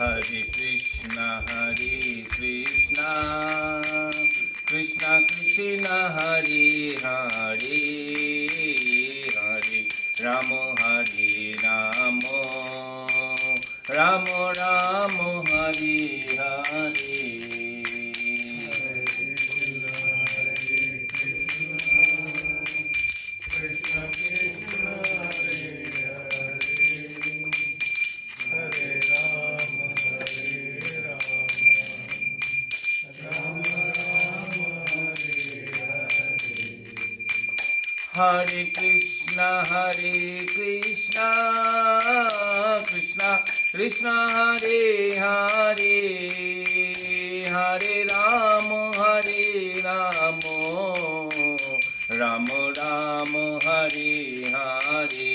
Hare Krishna, Krishna Krishna, Hare Hare, Hare Ramo, Hare Ramo, Ramo Ramo, Hare Hare. Hare Krishna, Krishna Krishna, Hare Hare, Hare Ramo, Ramo Ramo, Hare Hare.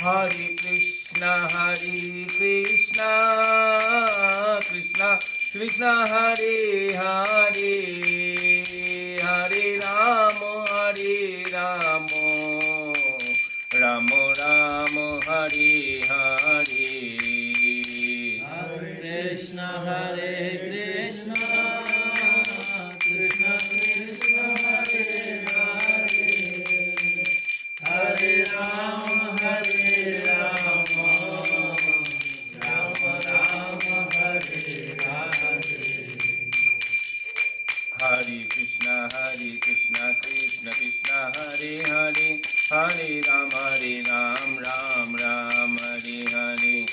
Hare Krishna, Krishna Krishna, Hare Hare, Hare Ramo, Ramo Ramo, Hare Hare. Hare Krishna, Krishna Krishna, Hare Hare, Hare Rama, Rama Rama, Hare Hare. Hare Krishna, Krishna Krishna, Hare Hare, Hare Rama, Ram Ram, Hare Hare.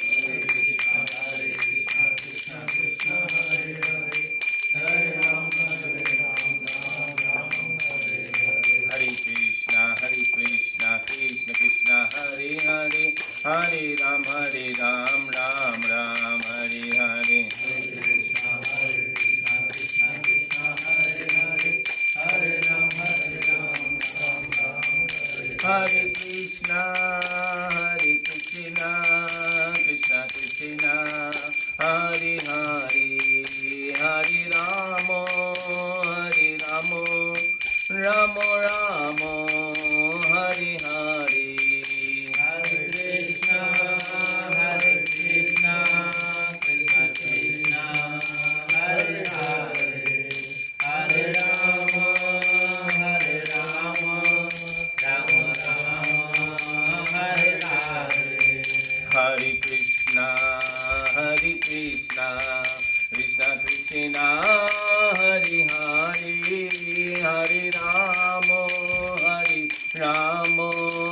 Hare Krishna, Krishna Krishna, Hare Hare, Hare Rama, Ram Ram, Hare Hare. Hare Krishna, Krishna Krishna, Hare Hare, Hare Ramo, Ramo Ramo, Hare Hare. Hare Krishna, Krishna Krishna, Hare Hare, Hare Rama, Rama Rama, Hare Hare. Hare Krishna, Krishna Krishna, Hare Hare, Hare Ramo,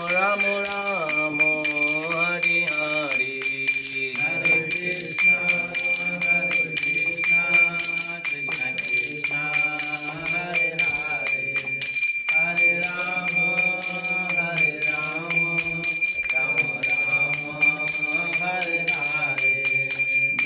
Ramo Ramo, Hare Hare. Hare Krishna, Krishna Krishna, Hare Hare, Hare Rama, Rama Rama, Hare Hare.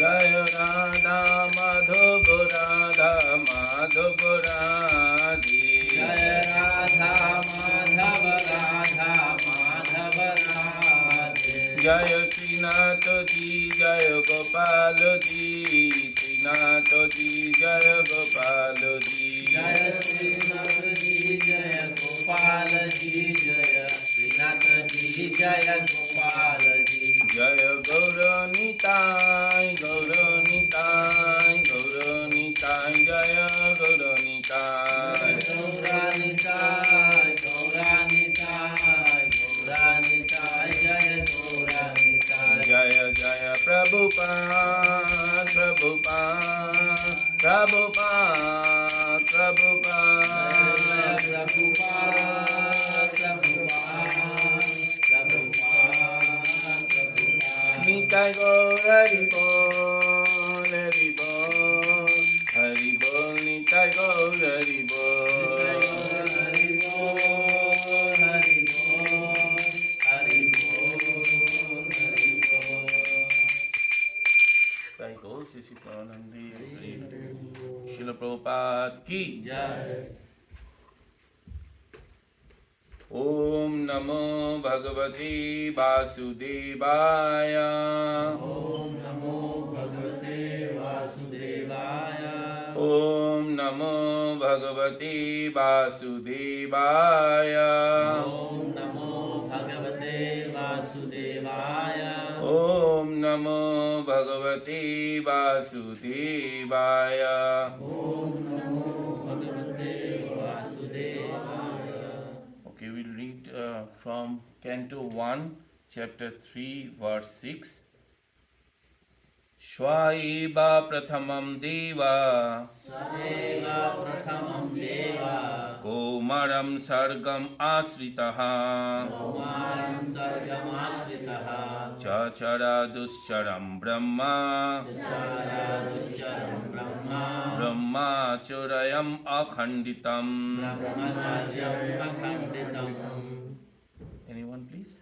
Jaya Radha Madhava, Radha Madhava Radhe. Jaya Radha Madhava, Radha Madhava Radhe. Jaya Srinath Ji, Jaya Gopal Ji, Srinath Ji, Jaya Gopal Ji. Jaya Srinath Ji, Jaya Gopal Ji, Jaya Srinath Ji, Jaya Gopal Ji. Jaya Gauranitai, Gauranitai, Gauranitai, Jaya Gauranitai. Gauranitai, Gauranitai, Gauranitai, Jaya Gauranitai. Jaya Jaya Prabhupada, Prabhupada, Prabhupada, Prabhupada. Jaya Prabhupada, Prabhupada, Prabhupada, Prabhupada. Nitai Gaur Haribol, Haribol, Haribol, Nitai Gaur Haribol. Jai Gaur Sisi Pranandi, Srila Prabhupada ki. Jai. Om Namo Bhagavate Vasudevaya. Om Namo Bhagavate Vasudevaya. Om Namo Bhagavate Vasudevaya. Om Namo Bhagavate Vasudevaya. Om Namo Bhagavate Vasudevaya. Om Namo Bhagavate Vasudevaya. Okay, we'll read from Canto 1, Chapter 3, verse 6. Shwaiva prathamam deva Saeva Prathamam Deva. Komaram sargam asritaha Kumaram Sargamashtritaha. Chachara duscharam brahma Chara Duscharam Brahma. Brahmacharayam akhanditam. Brahmacharyam Akhanditam. Anyone please?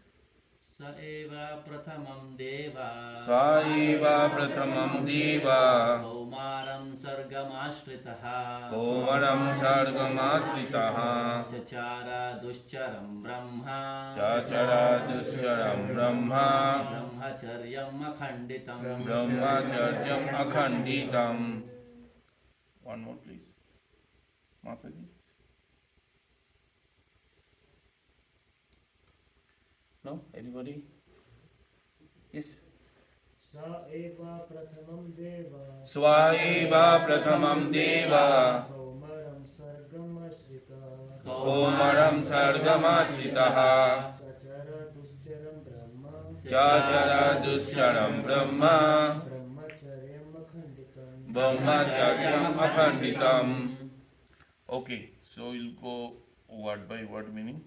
Saeva Prathamam Deva. Swaiva prathamam deva Kaumaram Sargamashtritaha. Komaram sargam asritaha Chachara Duscharam Brahma. Chachara duscharam brahma Brahmacharyam Akhanditam. Brahmacharyam akhanditam. One more please. Mataji. No? Anybody? Yes. स एव प्रथमं देव Swaiva prathamam deva कौमरं सर्गमश्रिता Komaram sargamasritaha Cachar दुश्चरं Brahma Chachara duscharam brahma ब्रह्मचर्यमखण्डितं Brahmacharyam akhanditam. Okay, so we'll go word by word meaning.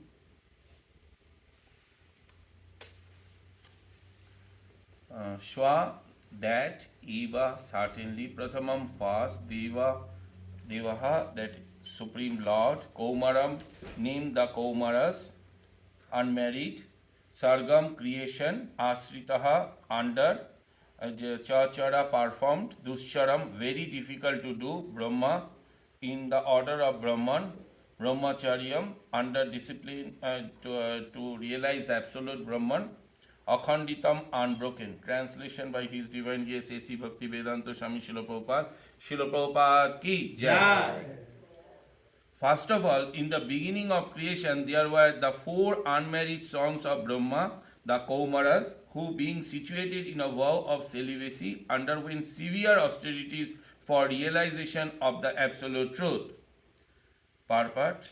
Shwa, that, Eva, certainly, Prathamam, first, Devaha, that Supreme Lord, Kaumaram, named the Kaumaras, unmarried, Sargam, creation, Asritaha, under, Chachara, performed, Duscharam, very difficult to do, Brahma, in the order of Brahman, Brahmacharyam, under discipline to realize the absolute Brahman, Akhanditam, unbroken. Translation by His Divine Grace A.C. Bhakti Vedanta Swami Srila Prabhupada. Srila Prabhupada ki jai. First of all, in the beginning of creation, there were the 4 unmarried sons of Brahma, the Kaumaras, who being situated in a vow of celibacy, underwent severe austerities for realization of the absolute truth. Purport.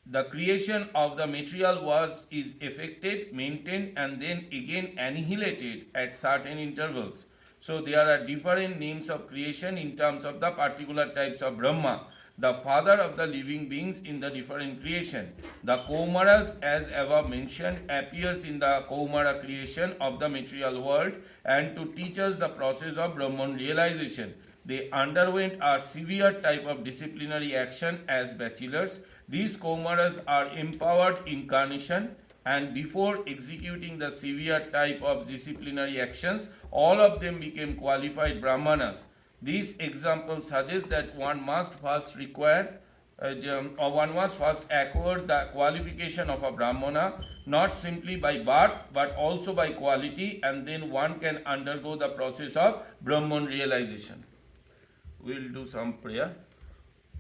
The creation of the material world is effected, maintained, and then again annihilated at certain intervals. So there are different names of creation in terms of the particular types of Brahma, the father of the living beings in the different creation. The Kaumaras, as above mentioned, appears in the Kaumara creation of the material world and to teach us the process of Brahman realization. They underwent a severe type of disciplinary action as bachelors. These Kaumaras are empowered incarnation, and before executing the severe type of disciplinary actions, all of them became qualified Brahmanas. These examples suggest that one must first acquire the qualification of a Brahmana, not simply by birth but also by quality, and then one can undergo the process of Brahman realization. We'll do some prayer.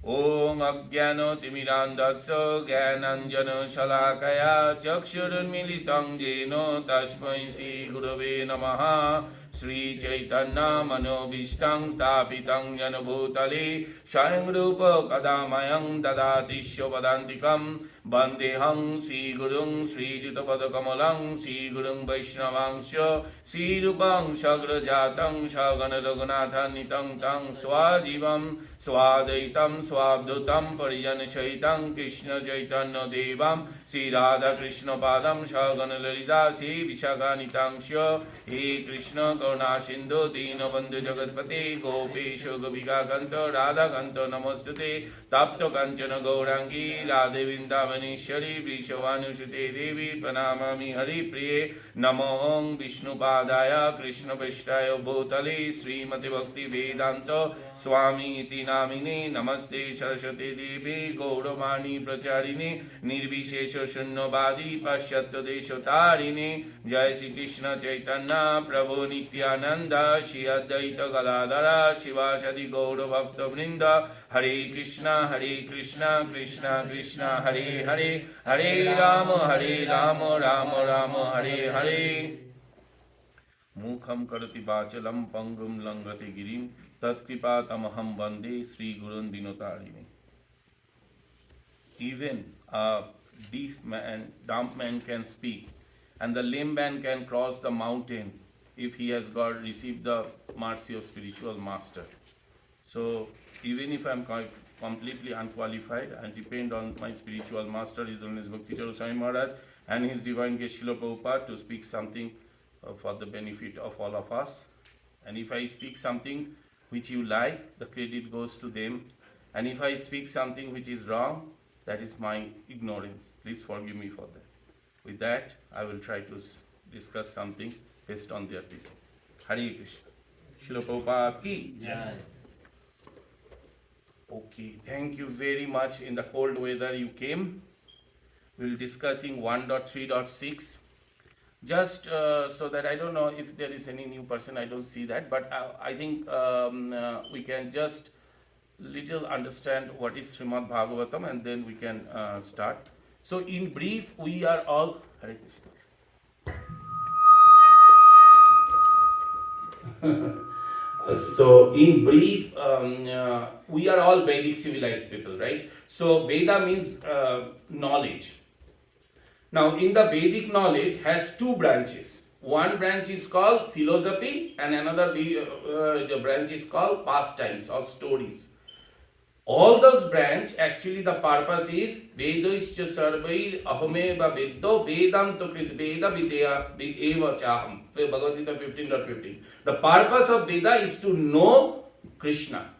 Om Ajnano Timirandasya Jnananjana Shalakaya Chakshurunmilitam Jeno Tasmai Shri Gurave Namaha. Sri Chaitanya Manobhishtam Sthapitam Jana Bhutale Swayam Rupa Kadamayam Dadati Shobhadantikam Bandeham Sri Gurung Sri Jitapada Kamalam Sri Gurung Vaishnavangsya Sri Rupam Sagrajatam Sagana Raghunatha Nitam Tang Swajivam Swadaitam Swabdutam Parijana Chaitam Krishna Chaitanya Devam Sri Radha Krishna Padam Sagana Lalita Sri Vishakanitamsya He Krishna Karuna Sindhu Dinabandhu Jagatpati Gopesha Gopika Kanta Radha Kanta Namostute Tapta Kanchana Gaurangi Radhe Vindavanishari Vrishavanusute Devi Pranamami Hari Priye Namo Vishnu Padaya Krishna Prishtaya Bhutale Srimati Bhakti Vedanta Swami Iti namine namaste saraswati devi gauravani pracharine nirvishesha shunyavadi pasyatya deshotarine jai Shri Krishna Chaitanya Prabhu Nityananda Shri Advaita Gadadhara Shivasadi Gaura Bhakta Vrinda Hare Krishna Krishna Krishna Hare Hare Hare Rama Rama Rama Hare Hare Mukham karati vachalam pangum langati girim tatkripa tamaham bande Sri Gurun Dinotarine. Even a dumb man can speak, and the lame man can cross the mountain if he has got received the mercy of spiritual master. So even if I am completely unqualified, I depend on my spiritual master, His Holiness Bhakti Swami Maharaj and His Divine Grace Srila Prabhupada to speak something for the benefit of all of us. And if I speak something which you like, the credit goes to them. And if I speak something which is wrong, that is my ignorance. Please forgive me for that. With that, I will try to discuss something based on their teaching. Hare Krishna. Srila Prabhupada ki Jai. Okay, thank you very much. In the cold weather you came. We will discussing 1.3.6. Just so that I don't know if there is any new person, I don't see that, but I think we can just little understand what is Srimad Bhagavatam and then we can start. So in brief, we are all Hare Krishna. So in brief, we are all Vedic civilized people, right? So Veda means knowledge. Now in the Vedic knowledge has two branches. One branch is called philosophy and another branch is called pastimes or stories. All those branch, actually the purpose is Vedaischa sarvair ahameva veddo vedanto krit veda vidya eva chaham. Bhagavad Gita 15.15. The purpose of Veda is to know Krishna.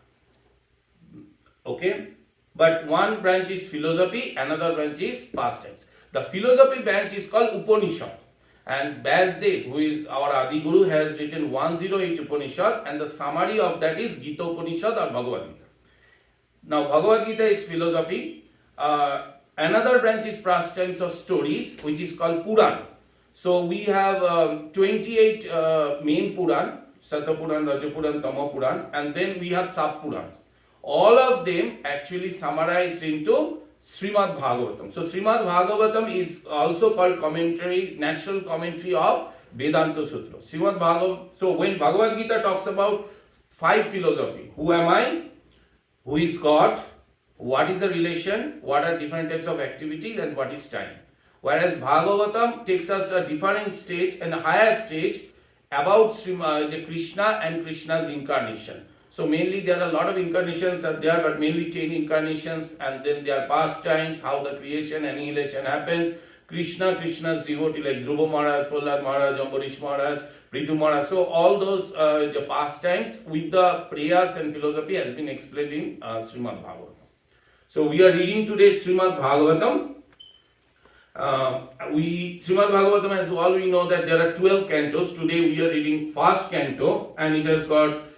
Okay? But one branch is philosophy, another branch is pastimes. The philosophy branch is called Upanishad. And Vyasdev, who is our Adi Guru, has written 108 Upanishad and the summary of that is Gita Upanishad or Bhagavad Gita. Now Bhagavad Gita is philosophy. Another branch is pastimes of stories, which is called Puran. So we have 28 main Puran, Satya Puran, Raja Puran, Tama Puran, and then we have sub Purans. All of them actually summarized into Srimad Bhagavatam. So Srimad Bhagavatam is also called commentary, natural commentary of Vedanta Sutra. Srimad Bhagavatam. So when Bhagavad Gita talks about five philosophy, who am I? Who is God? What is the relation? What are different types of activities and what is time? Whereas Bhagavatam takes us a different stage and a higher stage about Krishna and Krishna's incarnation. So mainly there are a lot of incarnations are there, but mainly 10 incarnations, and then there are pastimes, how the creation and annihilation happens. Krishna's devotee like Dhruva Maharaj, Prahlad Maharaj, Ambarish Maharaj, Prithu Maharaj. So all those the pastimes with the prayers and philosophy has been explained in Srimad Bhagavatam. So we are reading today Srimad Bhagavatam. Srimad Bhagavatam, as all we know that there are 12 cantos. Today we are reading first canto and it has got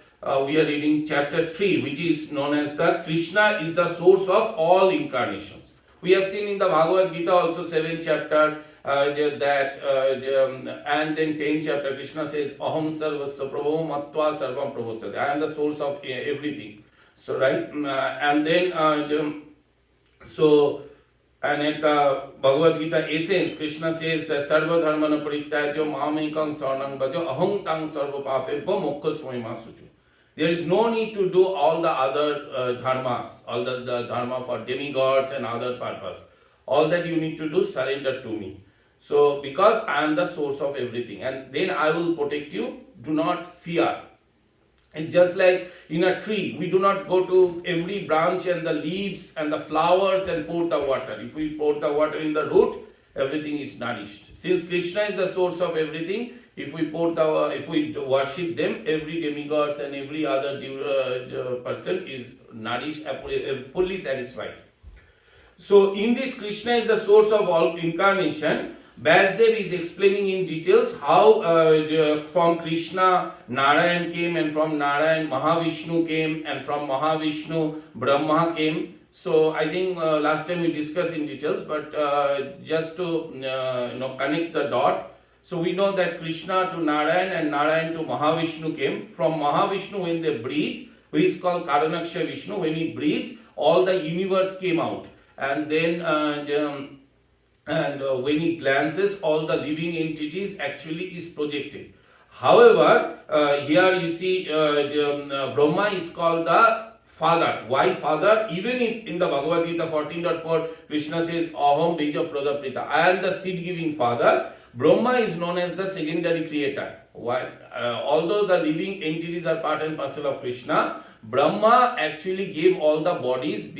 we are reading chapter 3, which is known as the Krishna is the source of all incarnations. We have seen in the Bhagavad Gita also 7th chapter and then 10th chapter Krishna says Aham sarvasya prabho matva sarvam prabhotate. I am the source of everything. So right, and then and at the Bhagavad Gita essence, Krishna says that sarva dharmana parityajya mamekam saranam bhajo aham tang sarva papebhyo mokkha swayama suchu. There is no need to do all the other dharmas, all the dharma for demigods and other purpose. All that you need to do, surrender to me. So, because I am the source of everything, and then I will protect you. Do not fear. It's just like in a tree, we do not go to every branch and the leaves and the flowers and pour the water. If we pour the water in the root, everything is nourished. Since Krishna is the source of everything, if we worship them, every demigods and every other person is nourished, fully satisfied. So in this, Krishna is the source of all incarnation. Vyasdev is explaining in details how from Krishna Narayan came, and from Narayan Mahavishnu came, and from Mahavishnu Brahma came. So I think last time we discussed in details, but just to connect the dot. So we know that Krishna to Narayan and Narayan to Mahavishnu came. From Mahavishnu, when they breathe, which is called Karanaksha Vishnu, when he breathes, all the universe came out. And then when he glances, all the living entities actually is projected. However, here you see Brahma is called the father. Why father? Even if in the Bhagavad Gita 14.4 Krishna says Aham Bija Pradaprita, I am the seed giving father, Brahma is known as the secondary creator. Why? Although the living entities are part and parcel of Krishna, Brahma actually gave all the bodies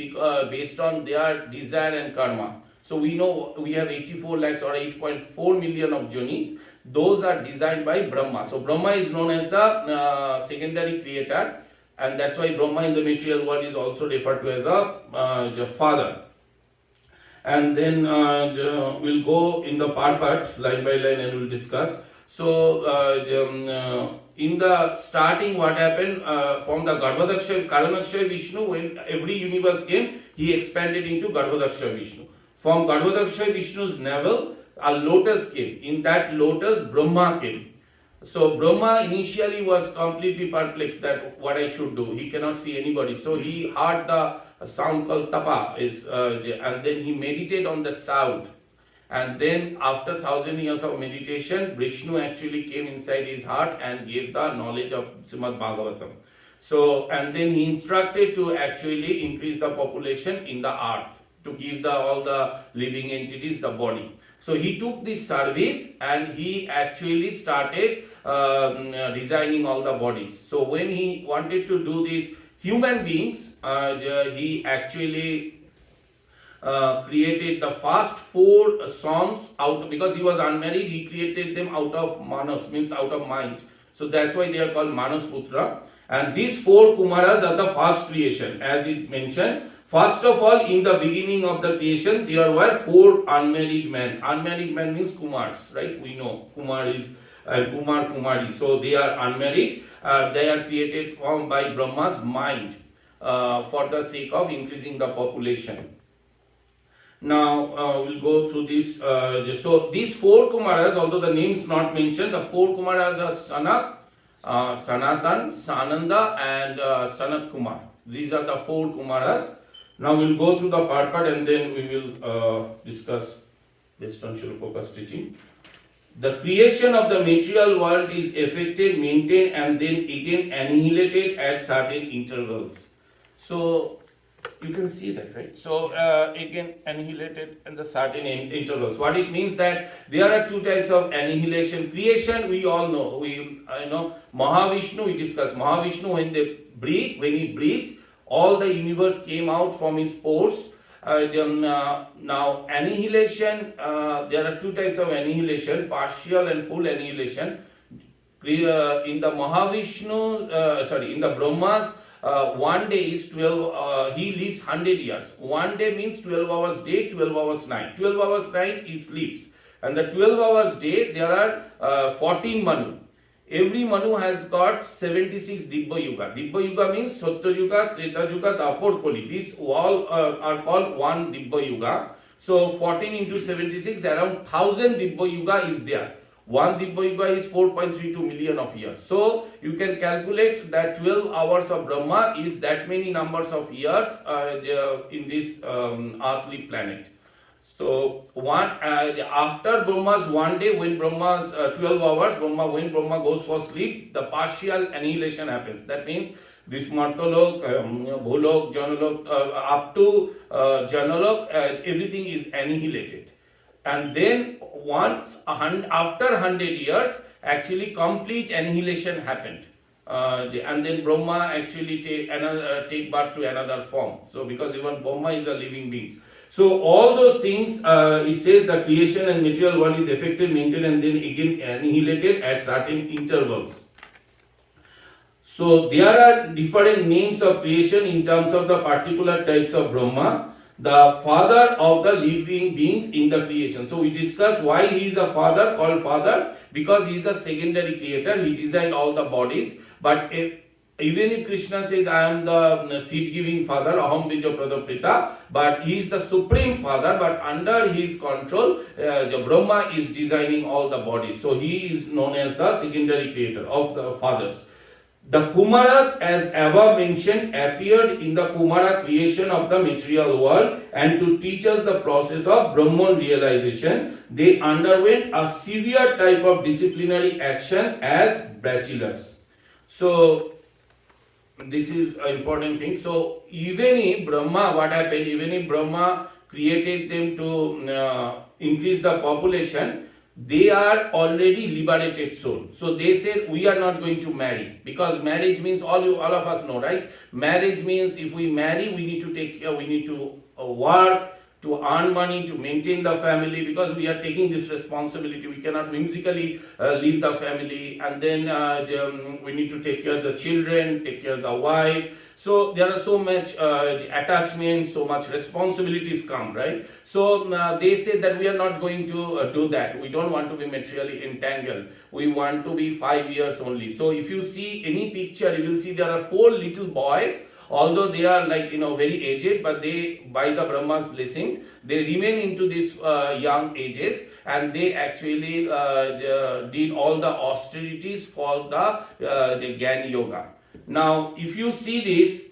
based on their desire and karma. So we know we have 84 lakhs or 8.4 million of jonis. Those are designed by Brahma. So Brahma is known as the secondary creator, and that's why Brahma in the material world is also referred to as a father. And then we'll go in the part line by line and we'll discuss. So in the starting, what happened from the Garbhadaksha Karanaksha Vishnu, when every universe came, he expanded into Garbhadaksha Vishnu. From Garbhadaksha Vishnu's navel, a lotus came. In that lotus, Brahma came. So Brahma initially was completely perplexed that what I should do. He cannot see anybody. So he heard the sound called tapa, and then he meditated on that sound. And then after 1,000 years of meditation, Vishnu actually came inside his heart and gave the knowledge of Srimad Bhagavatam. So, and then he instructed to actually increase the population in the earth, to give all the living entities the body. So he took this service and he actually started designing all the bodies. So when he wanted to do these human beings, he actually created the first 4 sons out, because he was unmarried, he created them out of manas, means out of mind. So that's why they are called Manas Putra. And these 4 Kumaras are the first creation, as it mentioned. First of all, in the beginning of the creation, there were 4 unmarried men. Unmarried men means Kumars, right? We know Kumar is Kumar, Kumari. So they are unmarried. They are created by Brahma's mind for the sake of increasing the population. Now we'll go through this. So these 4 Kumaras, although the name is not mentioned, the 4 Kumaras are Sanak, Sanatan, Sananda, and Sanat Kumar. These are the 4 Kumaras. Now we'll go through the part and then we will discuss based on Srila Prabhupada's teaching. The creation of the material world is effected, maintained, and then again annihilated at certain intervals. So you can see that, right? So again annihilated in the certain intervals. What it means that there are 2 types of annihilation. Creation, we all know. We know Mahavishnu. We discussed Mahavishnu when he breathes, all the universe came out from his pores. Now annihilation, there are 2 types of annihilation: partial and full annihilation. In the Mahavishnu, in the Brahmas, 1 day is 12, he lives 100 years. 1 day means 12 hours day, 12 hours night. 12 hours night he sleeps. And the 12 hours day, there are 14 Manu. Every Manu has got 76 Dibba Yuga. Dibba Yuga means Satya Yuga, Treta Yuga, Dapur Koli. These all are called one Dibba Yuga. So 14 into 76, around 1000 Dibba Yuga is there. One Dibba Yuga is 4.32 million of years. So you can calculate that 12 hours of Brahma is that many numbers of years in this earthly planet. So after Brahma's 1 day, when Brahma's 12 hours, when Brahma goes for sleep, the partial annihilation happens. That means this Martalok, Bholok, Janalok, up to Janalok, everything is annihilated. And then after 100 years, actually complete annihilation happened. And then Brahma actually take birth to another form. So because even Brahma is a living being. So all those things, it says the creation and material world is affected, maintained, and then again annihilated at certain intervals. So there are different names of creation in terms of the particular types of Brahma. the father of the living beings in the creation. So we discussed why he is a father, called father, because he is a secondary creator. He designed all the bodies. But even if Krishna says, I am the seed giving father, Aham Bija Pradapita, but he is the supreme father, but under his control, the Brahma is designing all the bodies. So he is known as the secondary creator of the fathers. The Kumaras, as above mentioned, appeared in the Kumara creation of the material world, and to teach us the process of Brahman realization, they underwent a severe type of disciplinary action as bachelors. So, this is an important thing. So, even if Brahma, what happened, even if Brahma created them to increase the population, they are already liberated soul. So they said, we are not going to marry, because marriage means, all of us know, right? Marriage means if we marry, we need to take care, we need to work, to earn money, to maintain the family, because we are taking this responsibility. We cannot whimsically leave the family, and then we need to take care of the children, take care of the wife. So there are so much attachment, so much responsibilities come, right? So they say that we are not going to do that. We don't want to be materially entangled. We want to be 5 years only. So if you see any picture, you will see there are 4 little boys. Although they are very aged, but they, by the Brahma's blessings, they remain into these young ages, and they actually did all the austerities for the Jnana Yoga. Now, if you see this,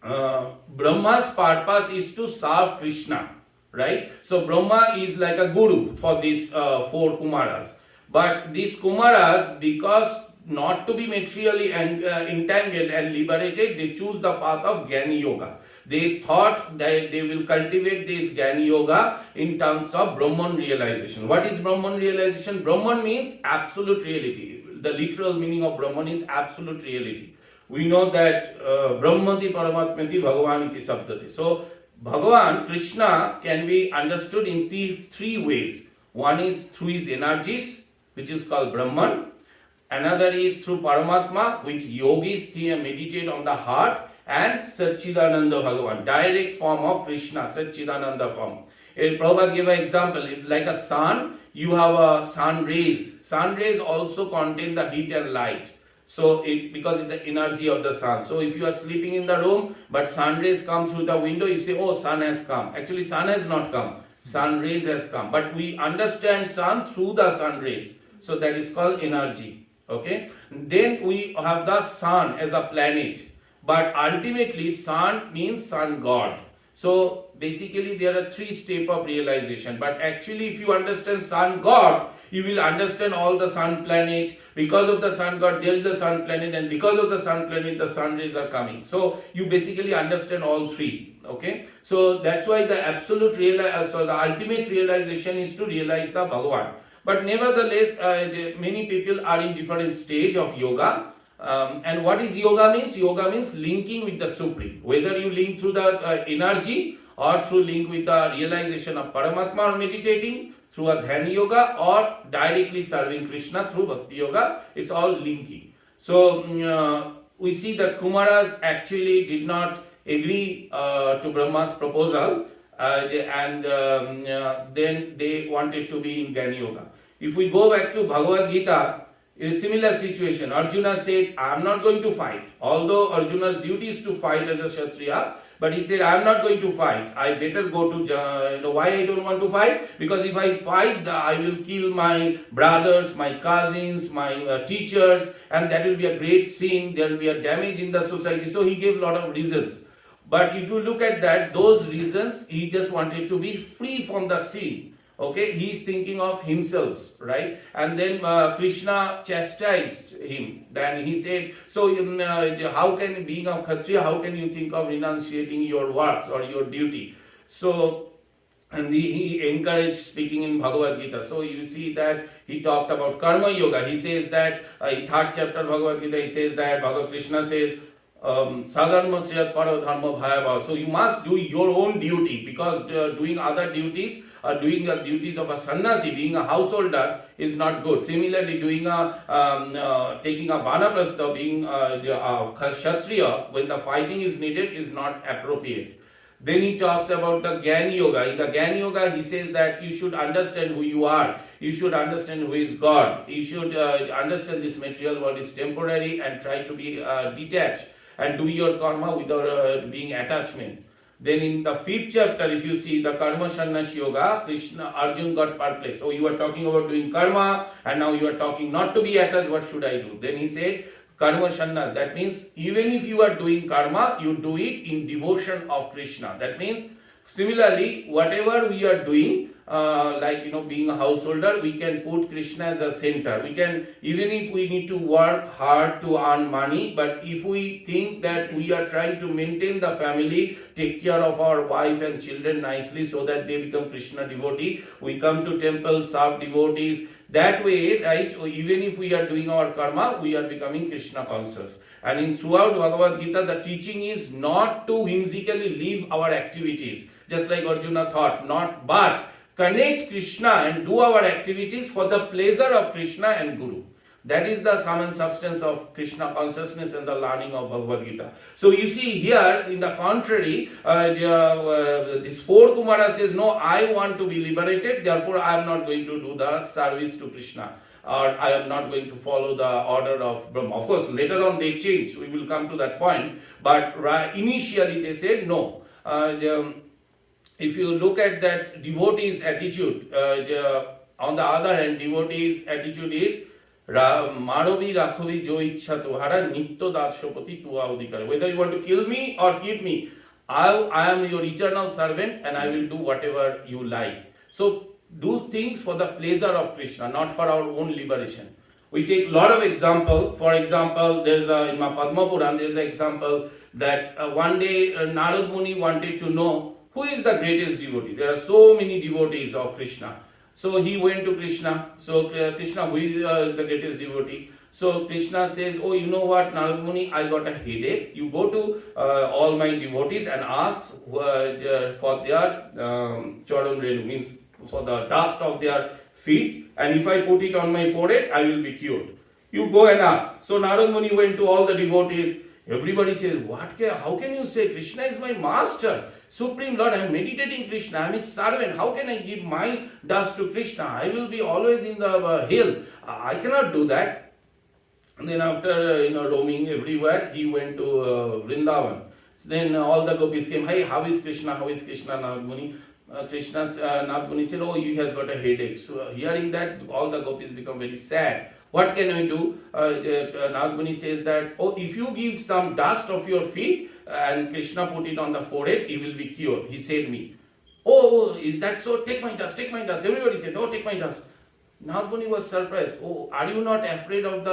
Brahma's purpose is to serve Krishna, right? So Brahma is like a guru for these 4 Kumaras. But these Kumaras, because not to be materially entangled and liberated, they choose the path of Jnana Yoga. They thought that they will cultivate this Jnana Yoga in terms of Brahman realization. What is Brahman realization? Brahman means absolute reality. The literal meaning of Brahman is absolute reality. We know that Brahmati Paramatmati Bhagavan iti sabdati. So Bhagavan, Krishna, can be understood in 3 ways. One is through his energies, which is called Brahman. Another is through Paramatma, which yogis meditate on the heart, and Satchidananda Bhagavan, direct form of Krishna, Satchidananda form. Prabhupada gave an example. If like a sun, you have a sun rays. Sun rays also contain the heat and light. So because it's the energy of the sun. So if you are sleeping in the room, but sun rays come through the window, you say, oh, sun has come. Actually, sun has not come. Sun rays has come. But we understand sun through the sun rays. So that is called energy. Okay, then we have the sun as a planet, but ultimately sun means sun god. So basically there are 3 steps of realization, but actually if you understand sun god, you will understand all the sun planet. Because of the sun god, there is a sun planet, and because of the sun planet, the sun rays are coming. So you basically understand all 3. Okay, so that's why the absolute so the ultimate realization is to realize the Bhagavan. But nevertheless, many people are in different stage of yoga. And what is yoga means? Yoga means linking with the Supreme. Whether you link through the energy, or through link with the realization of Paramatma, or meditating through a Dhyana Yoga, or directly serving Krishna through Bhakti Yoga, it's all linking. So we see that Kumaras actually did not agree to Brahma's proposal, and then they wanted to be in Jnana Yoga. If we go back to Bhagavad Gita, in a similar situation, Arjuna said, I am not going to fight. Although Arjuna's duty is to fight as a Kshatriya, but he said, I am not going to fight. I better go to, why I don't want to fight? Because if I fight, I will kill my brothers, my cousins, my teachers, and that will be a great sin. There will be a damage in the society. So he gave a lot of reasons. But if you look at that, those reasons, he just wanted to be free from the sin. Okay, he is thinking of himself, right? And then Krishna chastised him. Then he said, so how can, being a Kshatriya, how can you think of renunciating your works or your duty? So, and he encouraged speaking in Bhagavad Gita. So you see that he talked about Karma Yoga. He says that in 3rd chapter of Bhagavad Gita, he says that Krishna says, so you must do your own duty, because doing other duties, doing the duties of a sannyasi, being a householder, is not good. Similarly, doing taking a vanaprastha, being a kshatriya, when the fighting is needed, is not appropriate. Then he talks about the Jnana Yoga. In the Jnana Yoga, he says that you should understand who you are. You should understand who is God. You should understand this material world is temporary and try to be detached and do your karma without being attachment. Then in the fifth chapter, if you see the Karma Sannyas Yoga, Krishna, Arjun got perplexed. Oh, you are talking about doing karma and now you are talking not to be attached, what should I do? Then he said, Karma Sannyas, that means even if you are doing karma, you do it in devotion of Krishna. That means similarly, whatever we are doing, like being a householder, we can put Krishna as a center. We can, even if we need to work hard to earn money, but if we think that we are trying to maintain the family, take care of our wife and children nicely so that they become Krishna devotee, we come to temple, serve devotees. That way, right, even if we are doing our karma, we are becoming Krishna conscious. And in throughout Bhagavad Gita, the teaching is not to whimsically leave our activities, just like Arjuna thought, not but connect Krishna and do our activities for the pleasure of Krishna and Guru. That is the sum and substance of Krishna consciousness and the learning of Bhagavad Gita. So you see here, in the contrary, this 4 Kumara says, no, I want to be liberated, therefore I am not going to do the service to Krishna, or I am not going to follow the order of Brahma. Of course, later on they changed, we will come to that point, but initially they said no. If you look at that devotee's attitude, on the other hand, devotee's attitude is Maravi Rakhavi Jo Ichha Tuhara Nitto Datshopati Tua Udikare. Whether you want to kill me or keep me, I am your eternal servant and I will do whatever you like. So do things for the pleasure of Krishna, not for our own liberation. We take a lot of example. For example, there's in my Padma Puran, there's an example that one day Narad Muni wanted to know who is the greatest devotee. There are so many devotees of Krishna. So he went to Krishna. So Krishna, who is the greatest devotee? So Krishna says, oh, you know what, Narad Muni, I got a headache. You go to all my devotees and ask for their charan renu, means for the dust of their feet. And if I put it on my forehead, I will be cured. You go and ask. So Narad Muni went to all the devotees. Everybody says, how can you say Krishna is my master? Supreme Lord, I am meditating Krishna, I am his servant. How can I give my dust to Krishna? I will be always in the hill. I cannot do that. And then after roaming everywhere, he went to Vrindavan. Then all the gopis came, hey, how is Krishna? How is Krishna, Narad Muni? Narad Muni said, oh, he has got a headache. So hearing that, all the gopis become very sad. What can I do? Narad Muni says that, oh, if you give some dust of your feet and Krishna put it on the forehead, he will be cured. He said me. Oh, is that so? Take my dust, take my dust. Everybody said, oh, take my dust. Narad Muni was surprised. Oh, are you not afraid of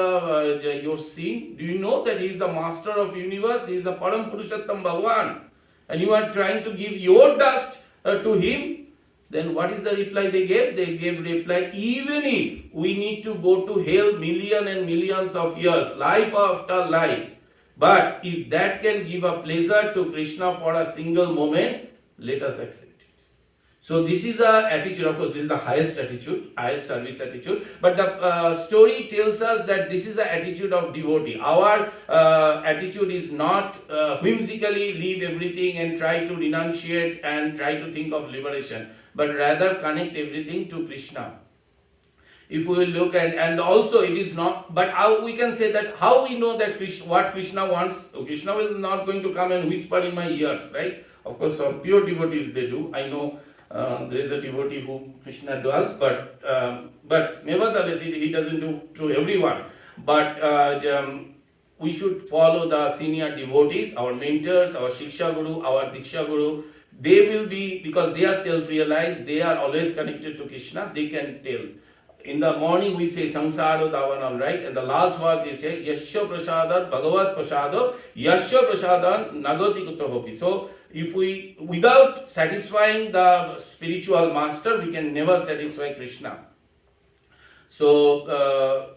your sin? Do you know that he is the master of universe? He is the Param Purushottam Bhagavan. And you are trying to give your dust to him? Then what is the reply they gave? They gave reply, even if we need to go to hell millions and millions of years, life after life, but if that can give a pleasure to Krishna for a single moment, let us accept it. So this is a attitude, of course, this is the highest attitude, highest service attitude, but the story tells us that this is the attitude of devotee. Our attitude is not whimsically leave everything and try to renunciate and try to think of liberation, but rather connect everything to Krishna. If we will look at, and also it is not, but how we can say that, how we know that what Krishna wants? Krishna will not going to come and whisper in my ears, right? Of course, some pure devotees they do. I know there is a devotee who Krishna does, but nevertheless he doesn't do to everyone. But we should follow the senior devotees, our mentors, our Shiksha Guru, our Diksha Guru. They will be, because they are self-realized, they are always connected to Krishna, they can tell. In the morning we say Samsaro Davanam, right? And the last verse is say Yasya Prasadat Bhagavat Prasado Yasya Prasadan Nagati Kuttahopi. So if we, without satisfying the spiritual master, we can never satisfy Krishna. So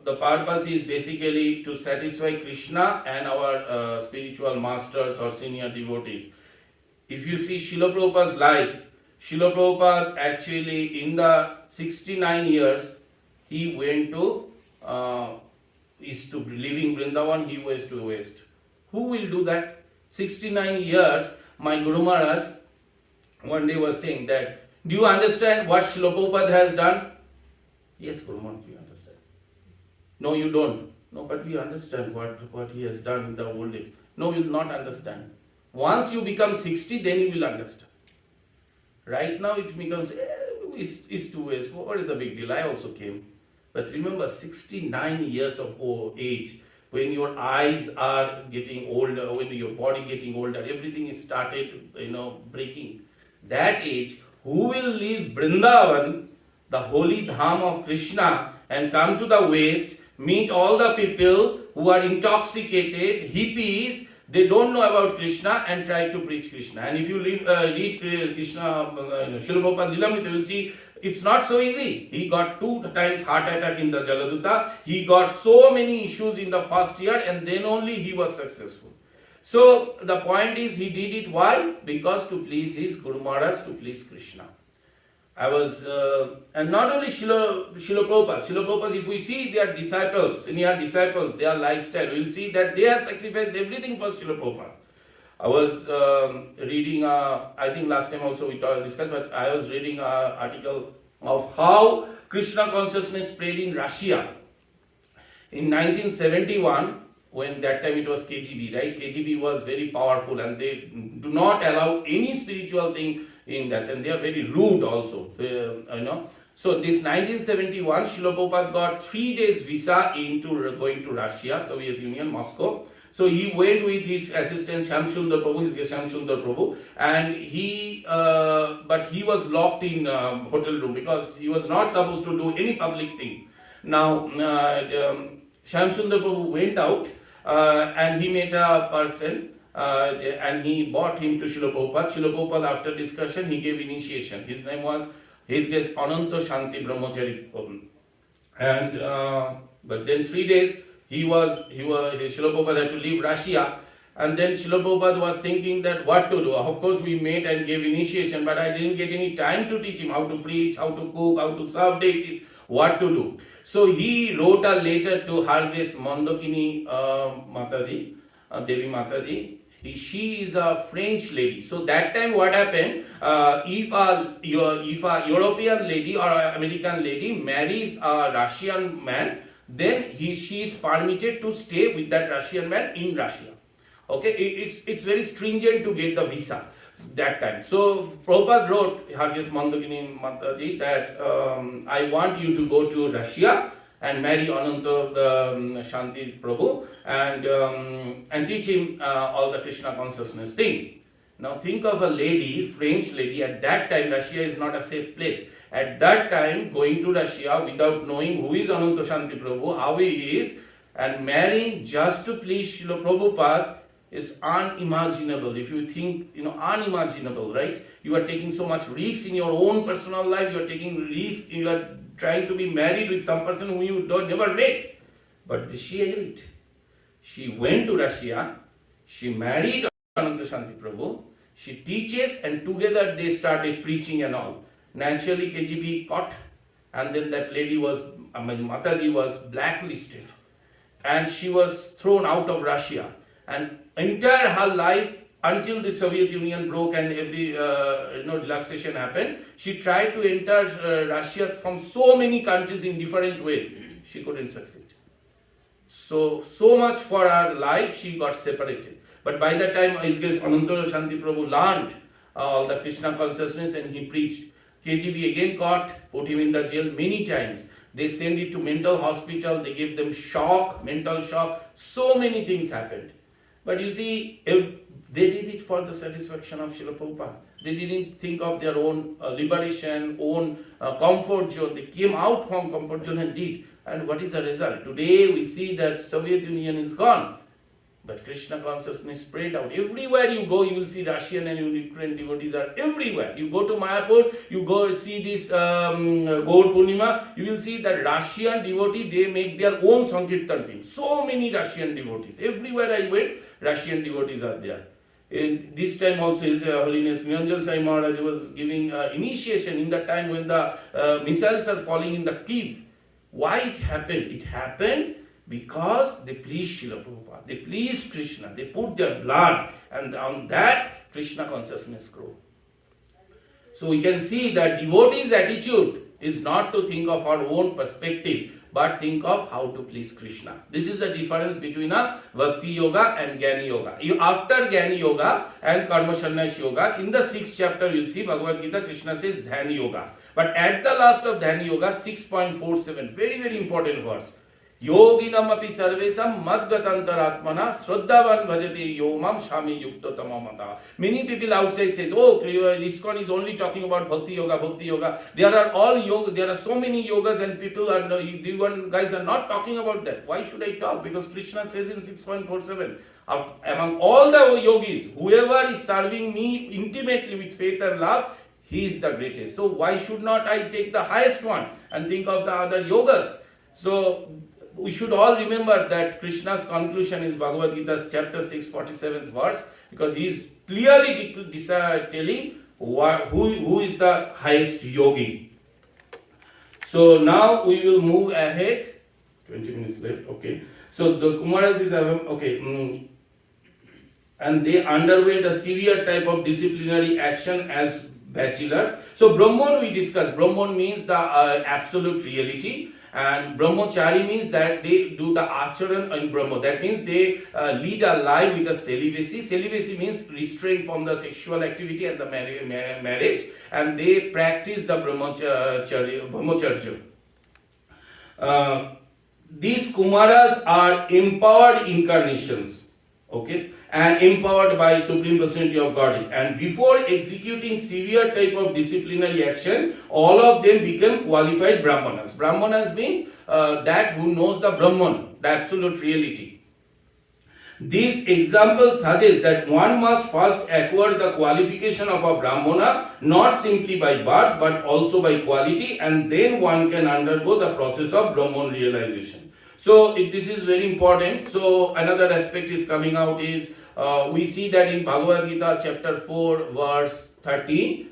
the purpose is basically to satisfy Krishna and our spiritual masters or senior devotees. If you see Srila Prabhupada's life, Srila Prabhupada actually in the 69 years, he went to east to living Vrindavan, he was to west. Who will do that? 69 years, my Guru Maharaj one day was saying that, do you understand what Srila Prabhupada has done? Yes, Guruman, we understand. No, you don't. No, but we understand what he has done in the old age. No, you will not understand. Once you become 60, then you will understand. Right now it becomes, it's 2 years. What is the big deal? I also came. But remember, 69 years of age, when your eyes are getting older, when your body getting older, everything is started, breaking. That age, who will leave Vrindavan, the holy dham of Krishna, and come to the west, meet all the people who are intoxicated, hippies, they don't know about Krishna, and try to preach Krishna. And if you read Krishna, Srila Prabhupada Lilamrita, you will see it's not so easy. He got 2 times heart attack in the Jaladuta. He got so many issues in the first year, and then only he was successful. So the point is, he did it why? Because to please his Guru Maharaj, to please Krishna. I was, and not only Srila Prabhupada, if we see their disciples, senior disciples, their lifestyle, we will see that they have sacrificed everything for Srila Prabhupada. I was reading, I think last time also we discussed, but I was reading an article of how Krishna consciousness spread in Russia. In 1971, when that time it was KGB, right? KGB was very powerful and they do not allow any spiritual thing in that, and they are very rude also, So this 1971, Srila Prabhupada got 3 days visa into going to Russia, Soviet Union, Moscow. So he went with his assistant Shamsundar Prabhu, his Shamsundar Prabhu, and but he was locked in hotel room because he was not supposed to do any public thing. Now, Shamsundar Prabhu went out and he met a person and he brought him to Srila Prabhupada. Srila Prabhupada, after discussion, he gave initiation. His name was, his guest, Ananta Shanti Brahmachari. And but then 3 days, Srila Prabhupada had to leave Russia. And then Srila Prabhupada was thinking that what to do. Of course, we met and gave initiation, but I didn't get any time to teach him how to preach, how to cook, how to serve deities, what to do. So he wrote a letter to Her Grace Mandakini Mataji, Devi Mataji. She is a French lady. So that time what happened, if a European lady or an American lady marries a Russian man, then she is permitted to stay with that Russian man in Russia. Okay, it's very stringent to get the visa that time. So Prabhupada wrote Hargis Mandakini Mataji that I want you to go to Russia and marry Ananta Shanti Prabhu and teach him all the Krishna consciousness thing. Now think of a lady, French lady, at that time Russia is not a safe place. At that time, going to Russia without knowing who is Ananta Shanti Prabhu, how he is, and marrying just to please Srila Prabhupada is unimaginable. If you think, unimaginable, right? You are taking so much risk in your own personal life, you are taking risk, you are trying to be married with some person whom you never met. But she agreed. She went to Russia, she married Ananta Shanti Prabhu, she teaches, and together they started preaching and all. Naturally, KGB caught, and then that lady Mataji was blacklisted, and she was thrown out of Russia. And entire her life, until the Soviet Union broke and every relaxation happened, she tried to enter Russia from so many countries in different ways. She couldn't succeed. So much for her life, she got separated. But by that time, Ananta Shanti Prabhu learned all the Krishna consciousness and he preached. KGB again caught, put him in the jail many times. They sent it to mental hospital, they gave them mental shock. So many things happened. But you see, they did it for the satisfaction of Srila Prabhupada. They didn't think of their own liberation, own comfort zone. They came out from comfort zone and did. And what is the result? Today we see that Soviet Union is gone. But Krishna consciousness spread out. Everywhere you go, you will see Russian and Ukrainian devotees are everywhere. You go to Mayapur, you go see this Gaur Purnima, you will see that Russian devotee, they make their own Sankirtan team. So many Russian devotees. Everywhere I went, Russian devotees are there. And this time also His Holiness Niranjan Sai Maharaj was giving initiation in the time when the missiles are falling in the Kiev. Why it happened? It happened because they pleased Srila Prabhupada, they pleased Krishna, they put their blood, and on that Krishna consciousness grew. So we can see that devotee's attitude is not to think of our own perspective, but think of how to please Krishna. This is the difference between a Bhakti Yoga and Jnana Yoga. After Jnana Yoga and Karma Sannyas Yoga, in the 6th chapter you will see Bhagavad Gita, Krishna says Dhyana Yoga. But at the last of Dhyana Yoga, 6.47, very very important verse. Yoginam api sarvesam madgatantaratmana shraddhavan bhajate yomam shami yukta tamamata. Many people outside says, oh, ISKCON is only talking about Bhakti Yoga, Bhakti Yoga. There are all yoga, there are so many yogas and people are, you guys are not talking about that. Why should I talk? Because Krishna says in 6.47, among all the yogis, whoever is serving me intimately with faith and love, he is the greatest. So why should not I take the highest one and think of the other yogas? So we should all remember that Krishna's conclusion is Bhagavad Gita's chapter 6, 47th verse, because he is clearly telling who is the highest yogi. So now we will move ahead. 20 minutes left, okay. So the Kumaras is, okay, and they underwent a severe type of disciplinary action as bachelor. So Brahman we discussed. Brahman means the absolute reality. And brahmachari means that they do the acharan in Brahma. That means they lead a life with a celibacy. Celibacy means restraint from the sexual activity and the marriage. And they practice the brahmacharya. These Kumaras are empowered incarnations. Okay, and empowered by Supreme Personality of Godhead. And before executing severe type of disciplinary action, all of them become qualified Brahmanas. Brahmanas means that who knows the Brahman, the absolute reality. These examples suggest that one must first acquire the qualification of a Brahmana, not simply by birth, but also by quality, and then one can undergo the process of Brahman realization. So this is very important. So another aspect is coming out is we see that in Bhagavad Gita chapter 4 verse 13,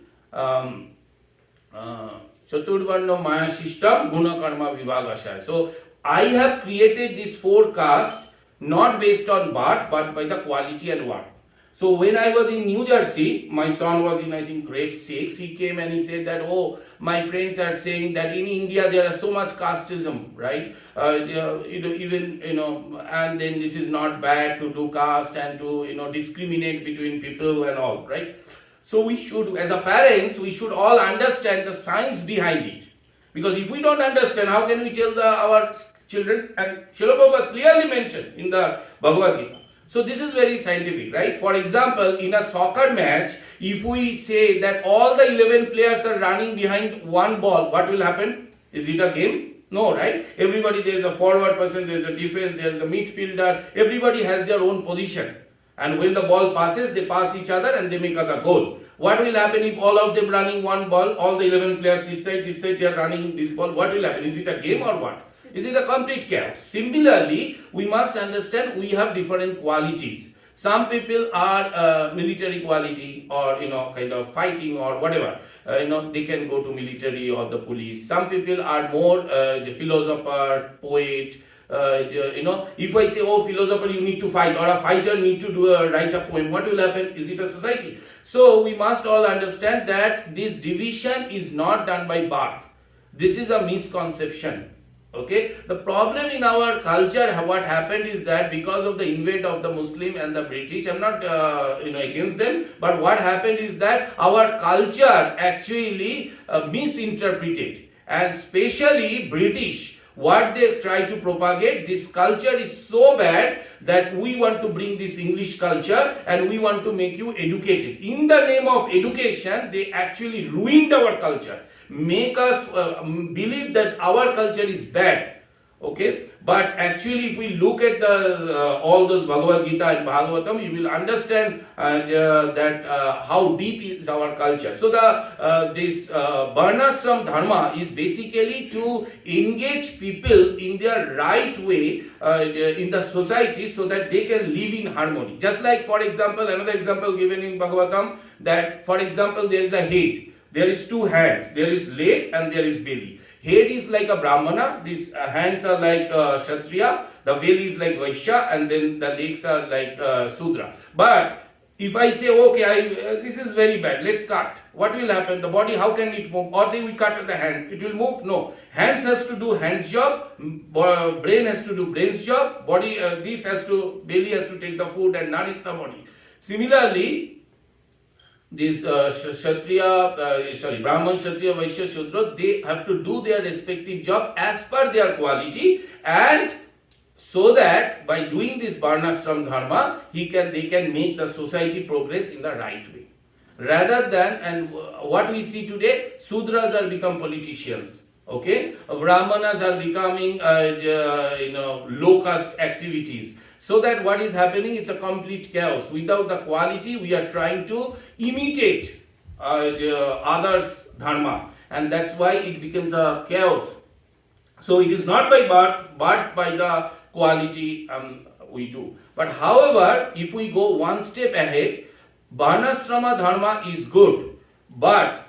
Chaturvarna Maya Shishtam Guna Karma Vibhagashaya. So I have created this 4 caste not based on birth but by the quality and worth. So when I was in New Jersey, my son was in I think grade 6, he came and he said that, oh, my friends are saying that in India there are so much casteism, right? And then this is not bad to do caste and to discriminate between people and all, right? So we should, as a parents, we should all understand the science behind it. Because if we don't understand, how can we tell our children? And Srila Prabhupada clearly mentioned in the Bhagavad Gita. So this is very scientific, right? For example, in a soccer match, if we say that all the 11 players are running behind one ball, what will happen? Is it a game? No, right? Everybody, there is a forward person, there is a defense, there is a midfielder. Everybody has their own position. And when the ball passes, they pass each other and they make a goal. What will happen if all of them running one ball, all the 11 players this side, they are running this ball? What will happen? Is it a game or what? Is it a complete chaos? Similarly, we must understand we have different qualities. Some people are military quality or kind of fighting or whatever. They can go to military or the police. Some people are more the philosopher, poet. If I say, oh, philosopher, you need to fight, or a fighter need to write a poem, what will happen? Is it a society? So we must all understand that this division is not done by birth. This is a misconception. Okay, the problem in our culture, what happened is that because of the invade of the Muslim and the British, I'm not against them, but what happened is that our culture actually misinterpreted, and especially British, what they try to propagate, this culture is so bad that we want to bring this English culture and we want to make you educated. In the name of education, they actually ruined our culture. Make us believe that our culture is bad, okay? But actually, if we look at all those Bhagavad Gita and Bhagavatam, you will understand that how deep is our culture. So this Varnashram Dharma is basically to engage people in their right way in the society so that they can live in harmony. Just like, for example, another example given in Bhagavatam, that for example, there is a head. There is 2 hands, there is leg and there is belly. Head is like a Brahmana, these hands are like Kshatriya, the belly is like Vaishya, and then the legs are like Sudra. But If I say, okay, this is very bad, let's cut. What will happen? The body, how can it move? Or we cut the hand, it will move? No. Hands has to do hands job, brain has to do brain's job, body, belly has to take the food and nourish the body. Similarly, these Brahman, Kshatriya, Vaishya, Shudra, they have to do their respective job as per their quality, and so that by doing this Varnashram Dharma, they can make the society progress in the right way. Rather than, and what we see today, Sudras are become politicians, okay? Brahmanas are becoming, low caste activities. So that what is happening, it's a complete chaos. Without the quality, we are trying to imitate the others' dharma, and that's why it becomes a chaos. So it is not by birth, but by the quality we do. But however, if we go one step ahead, Varnashrama dharma is good, but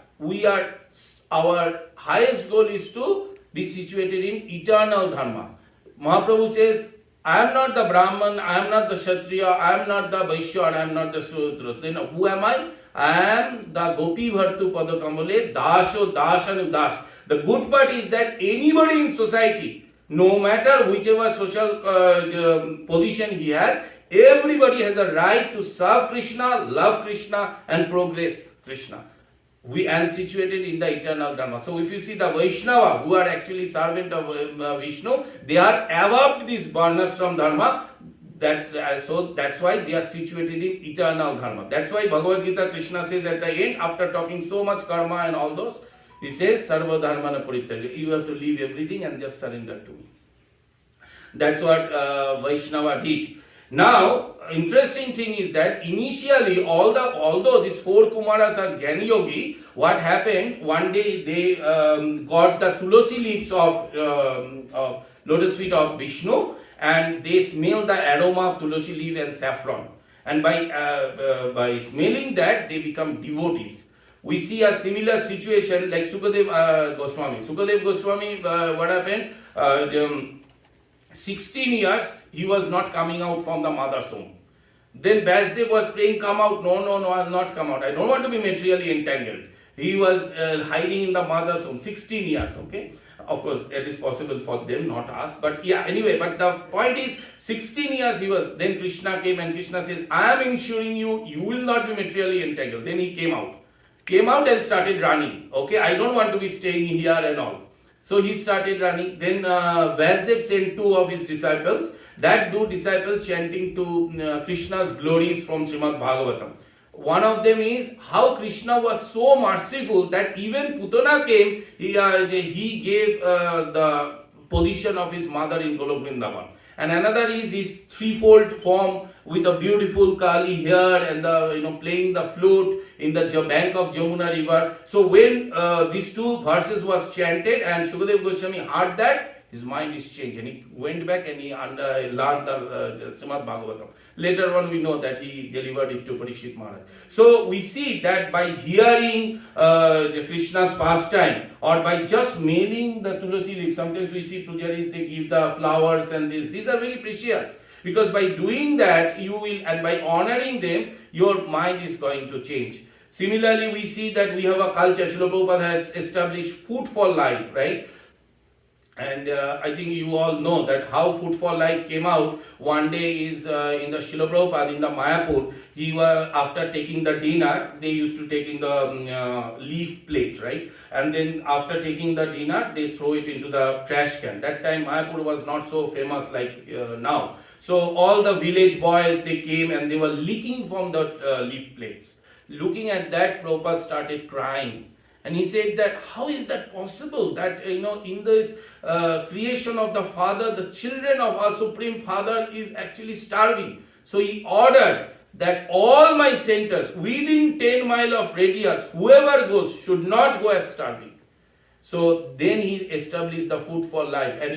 our highest goal is to be situated in eternal dharma. Mahaprabhu says, I am not the Brahman, I am not the Kshatriya, I am not the Vaishya, I am not the Sudra. Then who am I? I am the Gopi Bhartu Padakamale, Dasho Dasanu Das. The good part is that anybody in society, no matter whichever social position he has, everybody has a right to serve Krishna, love Krishna, and progress Krishna. We are situated in the eternal Dharma. So if you see the Vaishnava, who are actually servant of Vishnu, they are above this Varnashram Dharma. So that's why they are situated in eternal Dharma. That's why Bhagavad Gita, Krishna says at the end, after talking so much karma and all those, he says, Sarva Dharmana Parityajya. You have to leave everything and just surrender to me. That's what Vaishnava did. Now, interesting thing is that initially, although these four Kumaras are Jnani Yogi, what happened? One day they got the Tulasi leaves of lotus feet of Vishnu, and they smell the aroma of Tulasi leaf and saffron. And by smelling that, they become devotees. We see a similar situation like Sukadev Goswami. Sukadev Goswami, what happened? 16 years he was not coming out from the mother's womb. Then Vasudev was praying, come out. No, I'll not come out. I don't want to be materially entangled. He was hiding in the mother's womb 16 years, okay? Of course, it is possible for them, not us. But yeah, anyway, but the point is, 16 years he was, then Krishna came and Krishna says, I am ensuring you will not be materially entangled. Then he came out and started running, okay? I don't want to be staying here and all. So he started running. Then Vasudev sent two of his disciples. That two disciples chanting to Krishna's glories from Srimad Bhagavatam. One of them is how Krishna was so merciful that even Putana came, he gave the position of his mother in Golok Vrindavan. And another is his threefold form with a beautiful Kali hair and playing the flute in the bank of Jamuna river. So when these two verses was chanted and Shukadev Goswami heard that, his mind is changed and he went back and he learned the Srimad Bhagavatam. Later on we know that he delivered it to Parikshit Maharaj. So we see that by hearing Krishna's pastime or by just smelling the Tulasi leaf, sometimes we see pujaris, they give the flowers and these are very precious. Because by doing that, you will, and by honoring them, your mind is going to change. Similarly, we see that we have a culture. Srila Prabhupada has established food for life, right? And I think you all know that how Food for Life came out. One day is in the Srila Prabhupada in the Mayapur. He was, after taking the dinner, they used to take in the leaf plate, right? And then after taking the dinner, they throw it into the trash can. That time Mayapur was not so famous like now. So all the village boys, they came and they were licking from the leaf plates. Looking at that, Prabhupada started crying. And he said that, how is that possible? That, in this creation of the Father, the children of our Supreme Father is actually starving. So he ordered that all my centers within 10 miles of radius, whoever goes should not go as starving. So then he established the Food for Life. And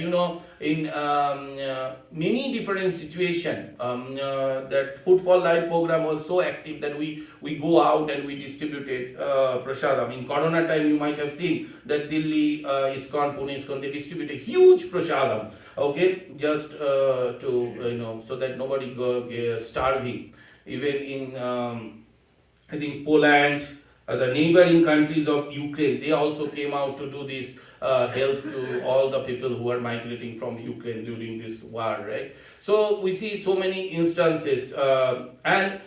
in many different situations, that Food for Life program was so active that we go out and we distributed prasadam. In Corona time, you might have seen that Delhi, ISKCON, Pune ISKCON, they distributed huge prasadam, okay, just to, so that nobody go starving. even in I think Poland, the neighboring countries of Ukraine, they also came out to do this help to all the people who are migrating from Ukraine during this war, right? So we see so many instances, and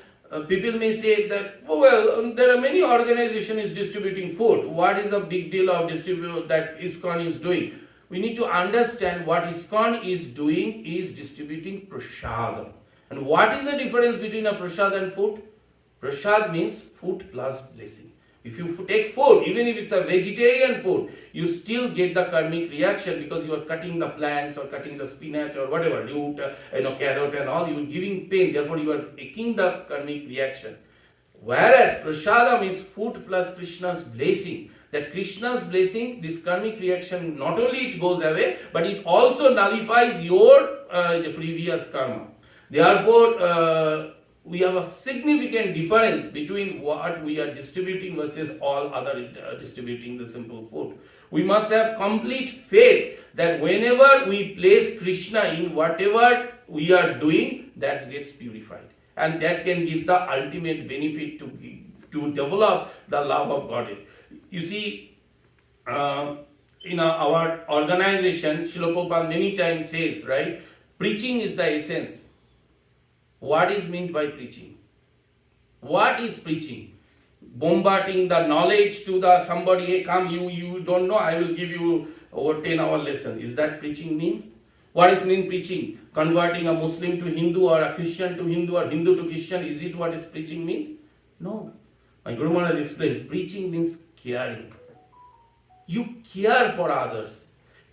people may say that, oh, well, there are many organizations distributing food. What is the big deal of that ISKCON is doing? We need to understand what ISKCON is doing is distributing prasadam. And what is the difference between a prasad and food? Prasad means food plus blessing. If you take food, even if it's a vegetarian food, you still get the karmic reaction because you are cutting the plants or cutting the spinach or whatever, root, carrot and all, you are giving pain, therefore you are taking the karmic reaction. Whereas prasadam is food plus Krishna's blessing. That Krishna's blessing, this karmic reaction, not only it goes away, but it also nullifies your previous karma. Therefore, we have a significant difference between what we are distributing versus all other distributing the simple food. We must have complete faith that whenever we place Krishna in whatever we are doing, that gets purified. And that can give the ultimate benefit to develop the love of God. You see, in our organization, Srila Prabhupada many times says, right, preaching is the essence. What is meant by preaching? What is preaching? Bombarding the knowledge to the somebody, hey, come, you don't know, I will give you over 10-hour lesson. Is that preaching means? What is mean preaching? Converting a Muslim to Hindu or a Christian to Hindu or Hindu to Christian, is it what is preaching means? No. My Guru Maharaj explained, preaching means caring. You care for others.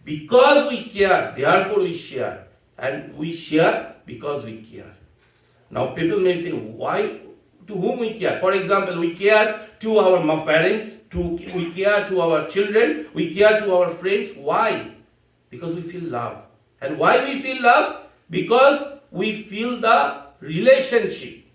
Because we care, therefore we share. And we share because we care. Now people may say, why? To whom we care? For example, we care to our parents, we care to our children, we care to our friends. Why? Because we feel love. And why we feel love? Because we feel the relationship.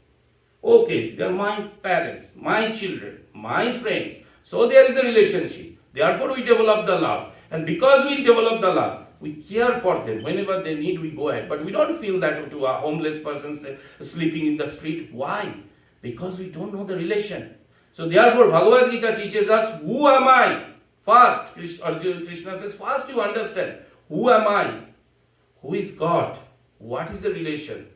Okay, they are my parents, my children, my friends. So there is a relationship. Therefore we develop the love. And because we develop the love, we care for them. Whenever they need, we go ahead. But we don't feel that to a homeless person sleeping in the street. Why? Because we don't know the relation. So therefore, Bhagavad Gita teaches us, who am I? First, Krishna says, first you understand, who am I? Who is God? What is the relation?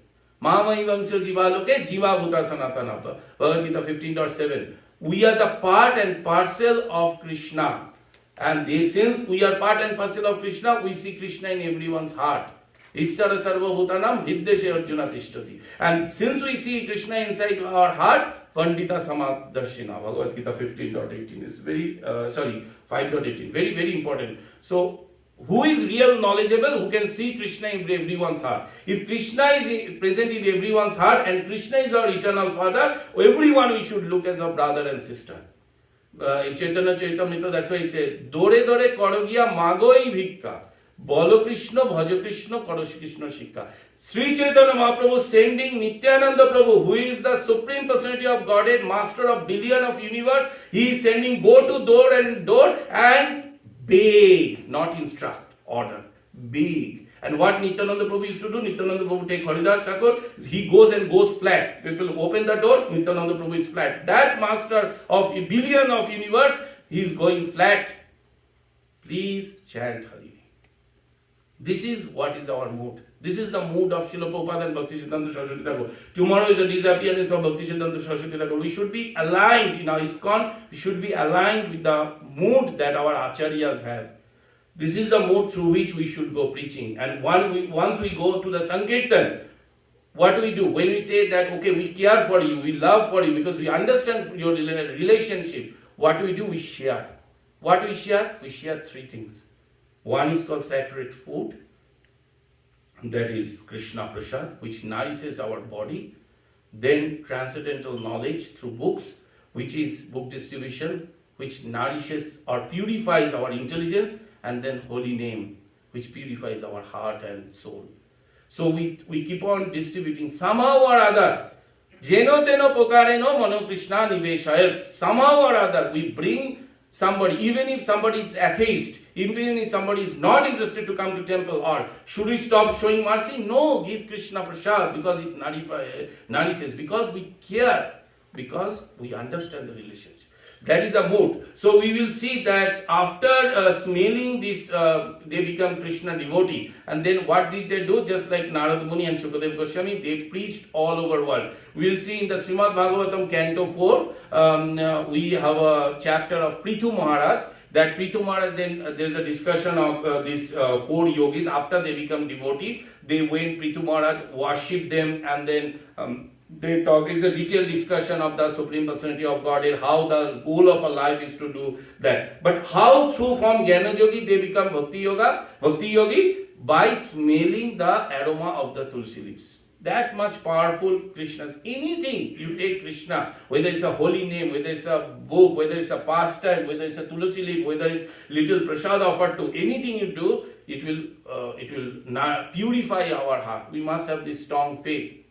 Mamai Vamsyo Jivaloke Jiva Bhuta Sanatanapa. Bhagavad Gita 15.7. We are the part and parcel of Krishna. And since we are part and parcel of Krishna, we see Krishna in everyone's heart. Ishara Sarva Bhutanam Hiddeshe Arjuna Tishtati. And since we see Krishna inside our heart, Pandita Samadharshina. Bhagavad Gita 15.18 is 5.18. Very, very important. So, who is real knowledgeable? Who can see Krishna in everyone's heart? If Krishna is present in everyone's heart and Krishna is our eternal Father, everyone we should look as a brother and sister. In Chaitanya Chaitamrita, that's why he said, Dore dore korogiya magoi bhikka, bolo Krishna, bhajo Krishna, karosh Krishna shikha. Sri Chaitanya Mahaprabhu sending Nityananda Prabhu, who is the Supreme Personality of Godhead, Master of billion of universe, he is sending go to door and beg, not instruct, order, beg. And what Nityananda Prabhu used to do, Nityananda Prabhu take Haridas Thakur, he goes flat. People open the door, Nityananda Prabhu is flat. That master of a billion of universe, he is going flat. Please chant Hari. This is what is our mood. This is the mood of Srila Prabhupada and Bhaktisiddhanta Saraswati Thakur. Tomorrow is a disappearance of Bhaktisiddhanta Saraswati Thakur. We should be aligned in our ISKCON. We should be aligned with the mood that our acharyas have. This is the mode through which we should go preaching. And once we go to the Sankirtan, what do we do? When we say that, okay, we care for you, we love for you, because we understand your relationship, what do? We share. What do we share? We share three things. One is called sacred food, that is Krishna Prasad, which nourishes our body. Then transcendental knowledge through books, which is book distribution, which nourishes or purifies our intelligence. And then holy name, which purifies our heart and soul. So we keep on distributing somehow or other. Jeno teno pokareno mano Krishna niveshayat. Somehow or other we bring somebody, even if somebody is atheist, even if somebody is not interested to come to temple, or should we stop showing mercy? No, give Krishna prasad because it nourishes, because we care, because we understand the relationship. That is the mood. So we will see that after smelling this, they become Krishna devotee. And then what did they do? Just like Narad Muni and Shukadev Goswami, they preached all over world. We will see in the Srimad Bhagavatam Canto 4, we have a chapter of Prithu Maharaj. That Prithu Maharaj, then there's a discussion of these 4 yogis. After they become devotee, they went, Prithu Maharaj worshipped them, and then they talk, is a detailed discussion of the Supreme Personality of Godhead, how the goal of a life is to do that. But how through from Jnana Yogi they become Bhakti Yogi? By smelling the aroma of the Tulsi leaves. That much powerful Krishna's. Anything you take Krishna, whether it's a holy name, whether it's a book, whether it's a pastime, whether it's a Tulsi leaf, whether it's little prasad offered to, anything you do, it will purify our heart. We must have this strong faith.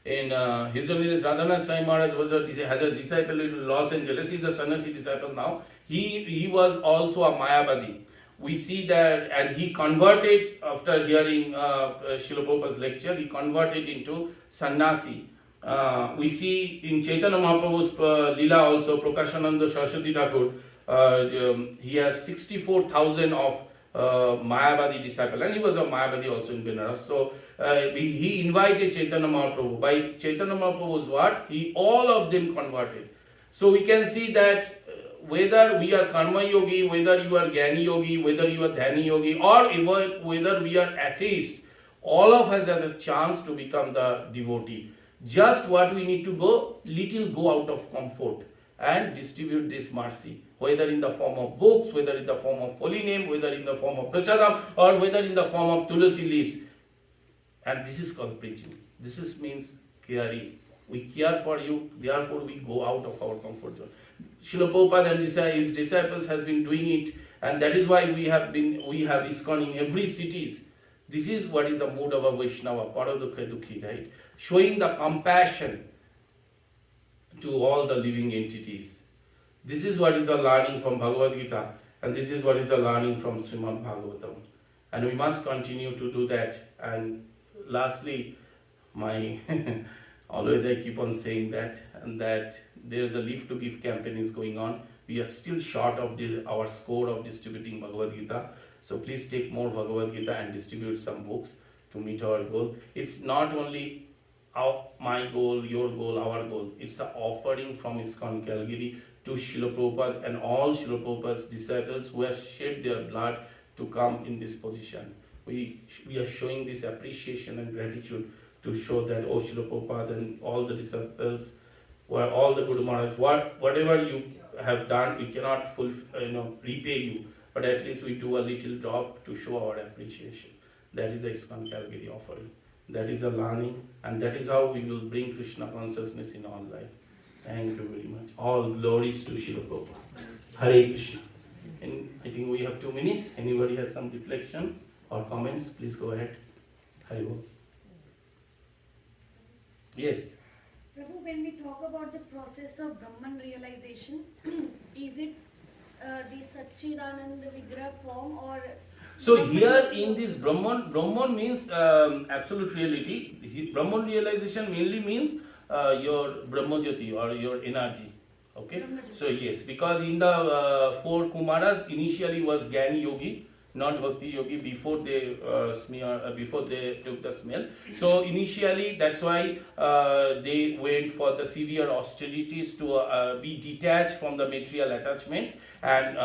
In His Holiness Radhanath Sai Maharaj has a disciple in Los Angeles. He's a sannyasi disciple now. He was also a Mayavadi. We see that, and he converted after hearing Srila Prabhupada's lecture. He converted into sannyasi. We see in Chaitanya Mahaprabhu's Leela also, Prakashananda Saraswati Thakur, he has 64,000 of Mayavadi disciple, and he was a Mayavadi also in Benares. So he invited Chaitanya Mahaprabhu. By Chaitanya Mahaprabhu's what? All of them converted. So we can see that whether we are Karma Yogi, whether you are Jnani Yogi, whether you are Dhyani Yogi, or even whether we are atheist, all of us has a chance to become the devotee. Just what we need to go out of comfort and distribute this mercy, whether in the form of books, whether in the form of holy name, whether in the form of prasadam, or whether in the form of tulsi leaves. And this is called preaching. This means caring. We care for you, therefore we go out of our comfort zone. Srila Prabhupada and his disciples has been doing it, and that is why we have ISKCON in every cities. This is what is the mood of a Vaishnava, Paradukha Dukhi, right? Showing the compassion to all the living entities. This is what is the learning from Bhagavad Gita, and this is what is the learning from Srimad Bhagavatam. And we must continue to do that. And lastly, always I keep on saying that, and that there's a Live to Give campaign is going on. We are still short of our score of distributing Bhagavad Gita. So please take more Bhagavad Gita and distribute some books to meet our goal. It's not only my goal, your goal, our goal. It's an offering from ISKCON Calgary to Srila Prabhupada and all Srila Prabhupada's disciples who have shed their blood to come in this position. We are showing this appreciation and gratitude to show that, oh, Srila Prabhupada and all the disciples, all the Guru Maharaj, whatever you have done, we cannot repay you, but at least we do a little job to show our appreciation. That is the ISKCON Calgary offering. That is a learning, and that is how we will bring Krishna consciousness in our life. Thank you very much. All glories to Srila Prabhupada. Hare Krishna. And I think we have 2 minutes. Anybody has some reflection or comments? Please go ahead. Hare Bol. Yes. Prabhu, when we talk about the process of Brahman realization, is it the Satchidananda Vigraha form, or? So here in this Brahman means absolute reality. Brahman realization mainly means your Brahmajyoti or your energy. Okay. So yes, because in the 4 Kumaras initially was Jnani Yogi, not Bhakti Yogi, before they before they took the smell. So initially that's why they went for the severe austerities to be detached from the material attachment and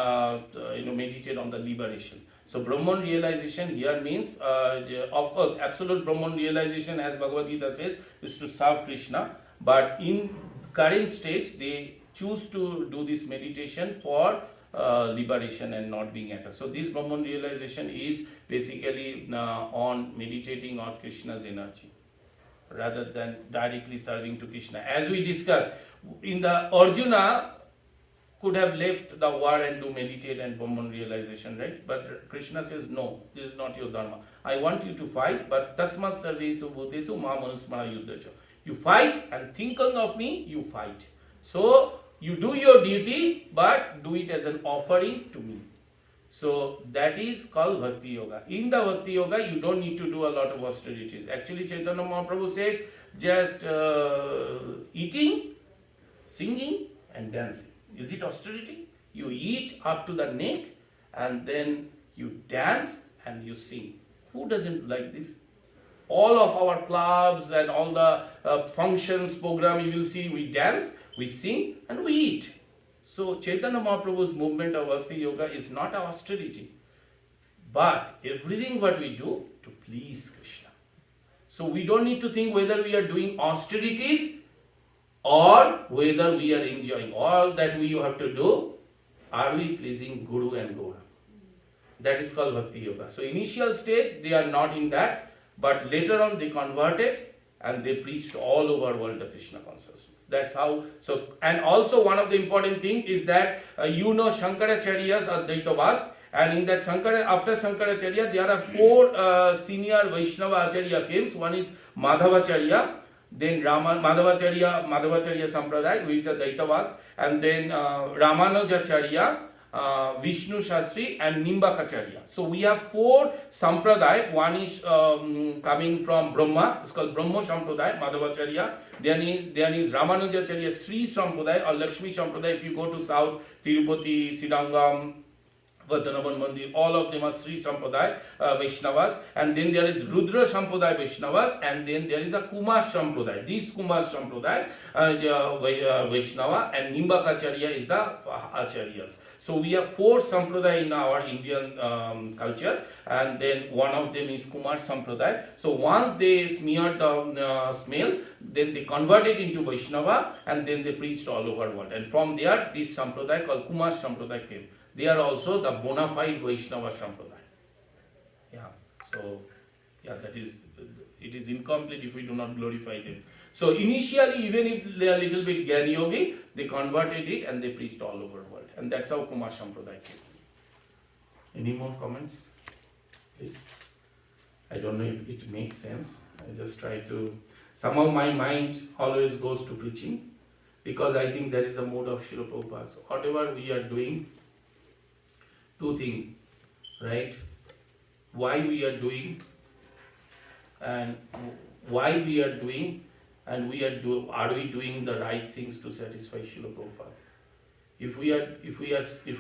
meditate on the liberation. So Brahman realization here means, of course, absolute Brahman realization, as Bhagavad Gita says, is to serve Krishna. But in current stage, they choose to do this meditation for liberation and not being attached. So this Brahman realization is basically on meditating on Krishna's energy, rather than directly serving to Krishna. As we discussed, in the Arjuna could have left the war and do meditate and Brahman realization, right? But Krishna says, no, this is not your dharma. I want you to fight, but tasmat sarvesu bhutesu mamanusmara yuddhacha. You fight, and thinking of me, you fight. So You do your duty, but do it as an offering to me. So that is called Bhakti Yoga. In the Bhakti Yoga, you don't need to do a lot of austerities. Actually, Chaitanya Mahaprabhu said just eating, singing, and dancing. Is it austerity? You eat up to the neck and then you dance and you sing. Who doesn't like this? All of our clubs and all the functions, program, you will see we dance, we sing, and we eat. So Chaitanya Mahaprabhu's movement of Bhakti Yoga is not austerity, but everything what we do to please Krishna. So we don't need to think whether we are doing austerities or whether we are enjoying. All that we have to do, are we pleasing Guru and Gaura? That is called Bhakti Yoga. So initial stage, they are not in that, but later on they converted and they preached all over world the Krishna consciousness. That's how. So, and also one of the important thing is that Shankaracharya's Advaitavad, and in that after Shankaracharya there are four senior Vaishnava Acharya came. One is Madhavacharya, then Madhavacharya Sampradaya, who is a Daitavad, and then Ramanujacharya, Vishnu Shastri, and Nimbakacharya. So we have four Sampradaya. One is coming from Brahma, it's called Brahma Sampradaya, Madhavacharya. Then is Ramanujacharya Sri Sampradaya or Lakshmi Sampradaya. If you go to South, Tirupati, Sridangam, Vardhanavan Mandir, all of them are Sri Sampradaya Vaishnavas, and then there is Rudra Sampradaya Vaishnavas, and then there is a Kumar Sampradaya. These Kumar Sampradaya Vaishnava, and Nimbakacharya is the Acharyas. So we have four Sampradaya in our Indian culture, and then one of them is Kumar Sampradaya. So once they smeared the smell, then they converted into Vaishnava, and then they preached all over the world. And from there, this Sampradaya called Kumar Sampradaya came. They are also the bona fide Vaishnava Sampradaya. Yeah. So, yeah, that is, it is incomplete if we do not glorify them. So initially, even if they are a little bit Jnana Yogi, they converted it and they preached all over the world. And that's how Kumar Sampradaya came. Any more comments? Please. I don't know if it makes sense. I just try to, somehow my mind always goes to preaching, because I think that is the mode of Srila Prabhupada. So whatever we are doing, two things, right? Why we are doing, and why we are doing, and are we doing the right things to satisfy Srila Prabhupada? If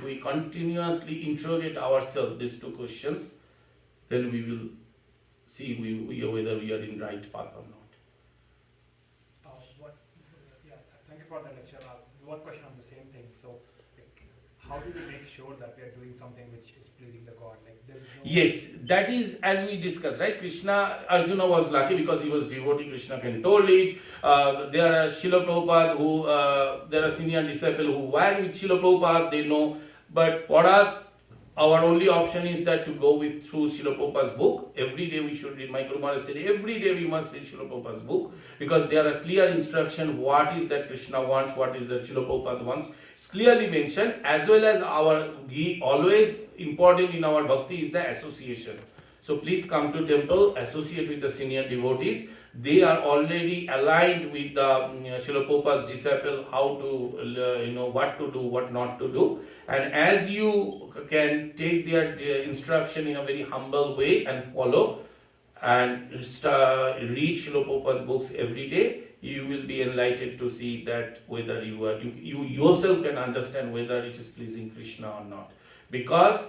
we continuously interrogate ourselves these two questions, then we will see whether we are in right path or not. Thank you for that lecture. One question on the same thing. So, how do we make sure that we are doing something which is pleasing the God? Yes, that is as we discussed, right? Arjuna was lucky because he was devotee. Krishna can told it. There are Srila Prabhupada who, there are senior disciples who were with Srila Prabhupada, they know. But for us, our only option is that to go through Srila Prabhupada's book. Every day we should read. My Guru Maharaj said, every day we must read Srila Prabhupada's book, because there are clear instruction what is that Krishna wants, what is that Srila Prabhupada wants. It's clearly mentioned, as well as our always important in our bhakti is the association. So please come to temple, associate with the senior devotees. They are already aligned with the Srila Prabhupada's disciple, how to, what to do, what not to do. And as you can take their instruction in a very humble way and follow, and read Srila Prabhupada's books every day, you will be enlightened to see that whether you yourself can understand whether it is pleasing Krishna or not. Because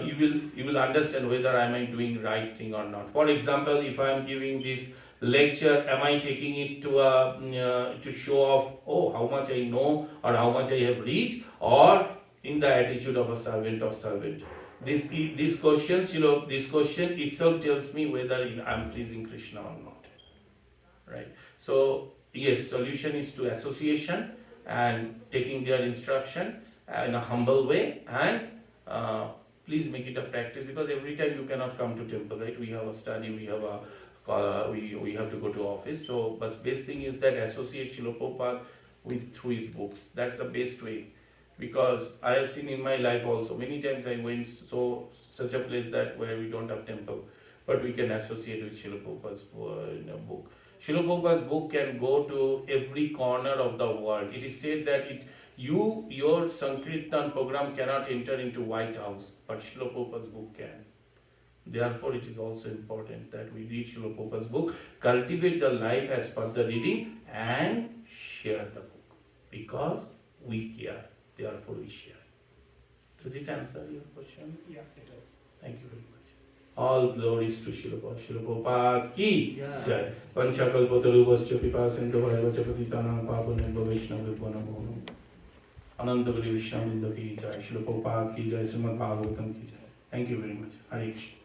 you will understand whether am I doing right thing or not. For example, if I am giving this lecture, am I taking it to show off, how much I know or how much I have read, or in the attitude of a servant of servant? This question itself tells me whether I am pleasing Krishna or not. Right? So yes, solution is to association and taking their instruction in a humble way, and please make it a practice, because every time you cannot come to temple, right? We have a study, we have we have to go to office. So, but best thing is that associate Srila Prabhupada through his books. That's the best way, because I have seen in my life also many times I went such a place that where we don't have temple, but we can associate with Srila Prabhupada's book. Srila Prabhupada's book can go to every corner of the world. It is said that Your Sankirtan program cannot enter into White House, but Srila Prabhupada's book can. Therefore, it is also important that we read Srila Prabhupada's book, cultivate the life as per the reading, and share the book. Because we care, therefore we share. Does it answer your question? Yeah, it does. Thank you very much. All glories to Srila Prabhupada ki jai. Panchakalpatarubhascha pipasindhavayavacha patitanam pavanebhyo vaishnavebhyo namo namo. Ananta Giri Vishnavinda ki jai. Srila Prabhupada ki jai. Srimad Bhagavatam ki jai. Thank you very much. Hare Krishna.